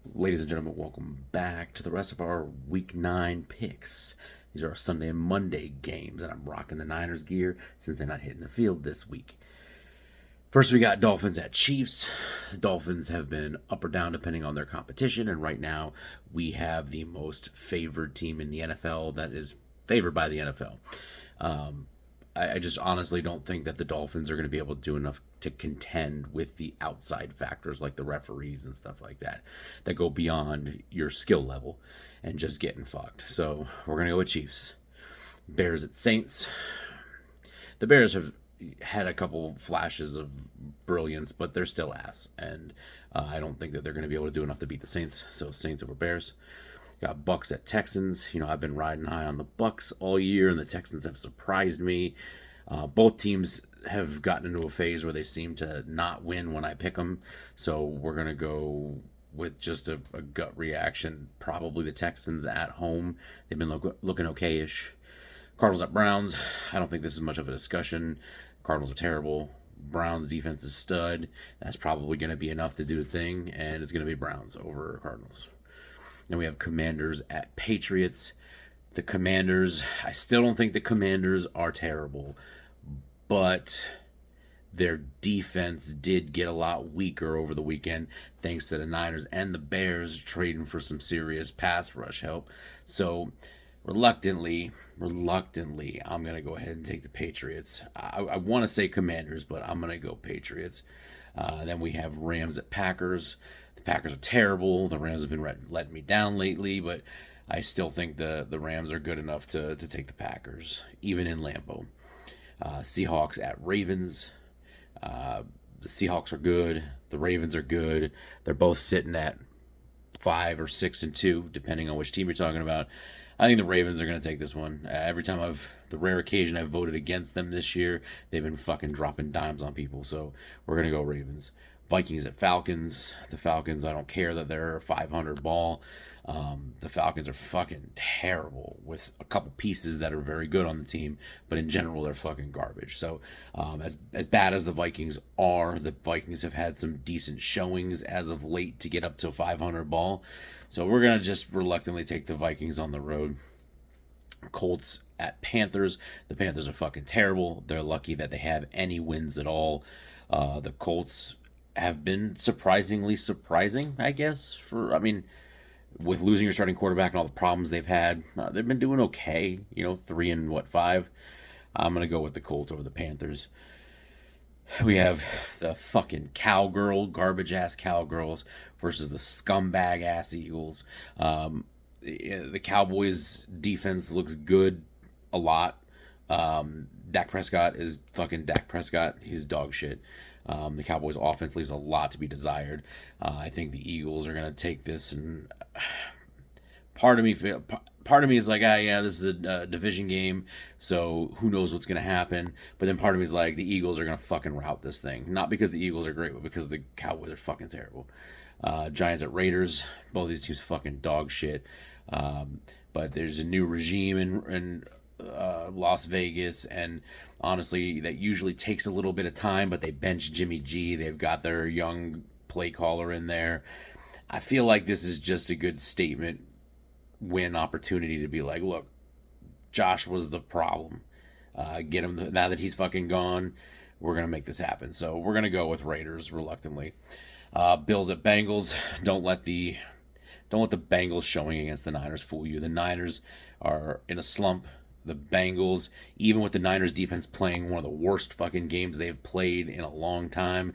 Ladies and gentlemen, welcome back to the rest of our Week 9 picks. These are our Sunday and Monday games, and I'm rocking the Niners gear since they're not hitting the field this week. First, we got Dolphins at Chiefs. The Dolphins have been up or down depending on their competition, and right now we have the most favored team in the NFL that is favored by the NFL. I just honestly don't think that the Dolphins are going to be able to do enough to contend with the outside factors like the referees and stuff like that go beyond your skill level and just getting fucked. So we're going to go with Chiefs. Bears at Saints. The Bears have had a couple flashes of brilliance, but they're still ass. And I don't think that they're going to be able to do enough to beat the Saints. So Saints over Bears. Got Bucks at Texans. I've been riding high on the Bucks all year, and the Texans have surprised me. Both teams have gotten into a phase where they seem to not win when I pick them. So we're going to go with just a gut reaction. Probably the Texans at home. They've been looking okay-ish. Cardinals at Browns. I don't think this is much of a discussion. Cardinals are terrible. Browns defense is stud. That's probably going to be enough to do the thing, and it's going to be Browns over Cardinals. Then we have Commanders at Patriots. The Commanders, I still don't think the Commanders are terrible, but their defense did get a lot weaker over the weekend thanks to the Niners and the Bears trading for some serious pass rush help. So reluctantly, I'm going to go ahead and take the Patriots. I want to say Commanders, but I'm going to go Patriots. Then we have Rams at Packers. The Packers are terrible. The Rams have been letting me down lately, but I still think the Rams are good enough to take the Packers, even in Lambeau. Seahawks at Ravens. The Seahawks are good. The Ravens are good. They're both sitting at 5 or 6-2, depending on which team you're talking about. I think the Ravens are going to take this one. Every time the rare occasion I've voted against them this year, they've been fucking dropping dimes on people. So we're going to go Ravens. Vikings at Falcons. The Falcons, I don't care that they're a 500 ball. The Falcons are fucking terrible with a couple pieces that are very good on the team, but in general, they're fucking garbage. So, as bad as the Vikings are, the Vikings have had some decent showings as of late to get up to a 500 ball. So, we're going to just reluctantly take the Vikings on the road. Colts at Panthers. The Panthers are fucking terrible. They're lucky that they have any wins at all. The Colts have been surprisingly surprising, I guess. With losing your starting quarterback and all the problems they've had, they've been doing okay. 3-5. I'm gonna go with the Colts over the Panthers. We have the fucking garbage ass Cowgirls versus the scumbag ass Eagles. The Cowboys defense looks good a lot. Dak Prescott is fucking Dak Prescott. He's dog shit. The Cowboys offense leaves a lot to be desired. I think the Eagles are going to take this, and part of me is like, yeah, this is a division game, so who knows what's going to happen. But then part of me is like, the Eagles are going to fucking rout this thing. Not because the Eagles are great, but because the Cowboys are fucking terrible. Giants at Raiders. Both of these teams fucking dog shit. But there's a new regime in Las Vegas, and honestly, that usually takes a little bit of time, but they bench Jimmy G. They've got their young play caller in there. I feel like this is just a good statement win opportunity to be like, look, Josh was the problem. Get him now that he's fucking gone. We're gonna make this happen. So we're gonna go with Raiders reluctantly. Bills at Bengals. Don't let the Bengals showing against the Niners fool you. The Niners are in a slump. The Bengals, even with the Niners defense playing one of the worst fucking games they've played in a long time,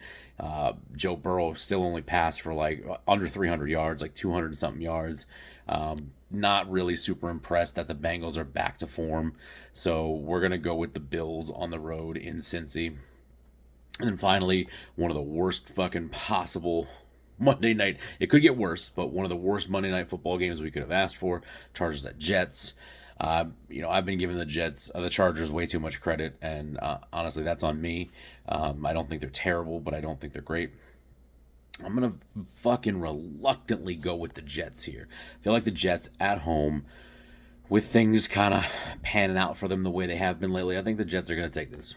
Joe Burrow still only passed for like under 300 yards, like 200 something yards. Not really super impressed that the Bengals are back to form. So we're going to go with the Bills on the road in Cincy. And then finally, one of the worst fucking possible Monday night. It could get worse, but one of the worst Monday night football games we could have asked for. Chargers at Jets. I've been giving the Chargers way too much credit, and honestly, that's on me. I don't think they're terrible, but I don't think they're great. I'm gonna fucking reluctantly go with the Jets here. I feel like the Jets at home, with things kind of panning out for them the way they have been lately, I think the Jets are gonna take this.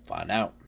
Find out.